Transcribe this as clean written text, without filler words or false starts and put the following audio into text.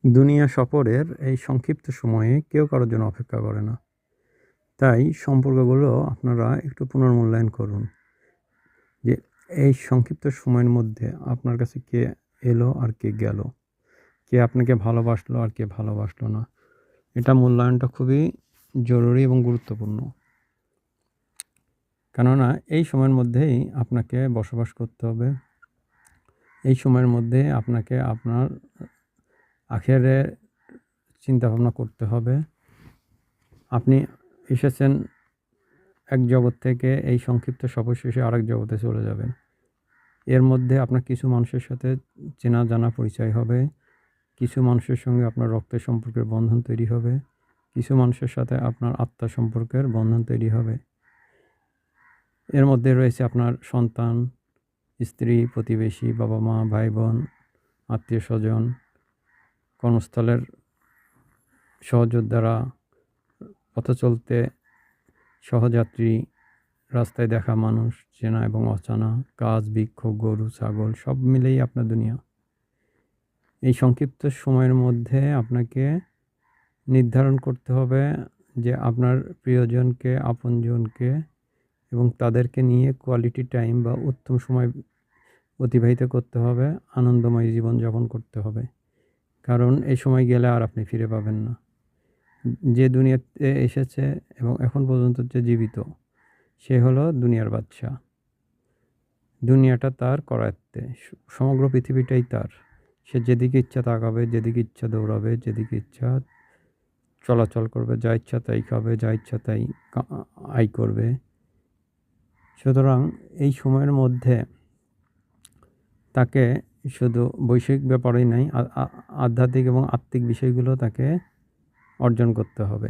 দুনিয়া সফরের এই সংক্ষিপ্ত সময়ে কেউ কারোর জন্য অপেক্ষা করে না। তাই সম্পর্কগুলো আপনারা একটু পুনর্মূল্যায়ন করুন। যে এই সংক্ষিপ্ত সময়ের মধ্যে আপনার কাছে কে এলো আর কে গেল? কে আপনাকে ভালোবাসলো আর কে ভালোবাসলো না? এটা মূল্যায়নটা খুবই জরুরি এবং গুরুত্বপূর্ণ। কেননা এই সময়ের মধ্যেই আপনাকে বসবাস করতে হবে। এই সময়ের মধ্যে আপনাকে আপনার আখেরের চিন্তাভাবনা করতে হবে। আপনি এসেছেন এক জগৎ থেকে, এই সংক্ষিপ্ত সফর শেষে আরেক জগতে চলে যাবেন। এর মধ্যে আপনার কিছু মানুষের সাথে চেনা জানা পরিচয় হবে। কিছু মানুষের সঙ্গে আপনার রক্তের সম্পর্কের বন্ধন তৈরি হবে। কিছু মানুষের সাথে আপনার আত্মার সম্পর্কের বন্ধন তৈরি হবে। এর মধ্যে রয়েছে আপনার সন্তান, স্ত্রী, প্রতিবেশী, বাবা-মা, ভাই-বোন, আত্মীয়স্বজন, কর্মস্থলের সহযোদ্ধারা, পথে চলতে সহযাত্রী, রাস্তায় দেখা মানুষ, চেনা এবং অচেনা, গাছ, বৃক্ষ, গরু, ছাগল সব মিলেই আপনার দুনিয়া। এই সংক্ষিপ্ত সময়ের মধ্যে আপনাকে নির্ধারণ করতে হবে যে আপনার প্রিয়জনকে, আপনজনকে এবং তাদেরকে নিয়ে কোয়ালিটি টাইম বা উত্তম সময় অতিবাহিত করতে হবে, আনন্দময় জীবনযাপন করতে হবে। কারণ এই সময় গেলে আর আপনি ফিরে পাবেন না। যে দুনিয়াতে এসেছে এবং এখন পর্যন্ত যে জীবিত, সে হলো দুনিয়ার বাদশা। দুনিয়াটা তার করায়ত্তে, সমগ্র পৃথিবীটাই তার। সে যেদিকে ইচ্ছা তাকাবে, যেদিকে ইচ্ছা দৌড়াবে, যেদিকে ইচ্ছা চলাচল করবে, যা ইচ্ছা তাই খাবে, যা ইচ্ছা তাই আয় করবে। সুতরাং এই সময়ের মধ্যে তাকে শুধু বৈষয়িক ব্যাপারেই নাই, আধ্যাত্মিক এবং আত্মিক বিষয়গুলো তাকে অর্জন করতে হবে।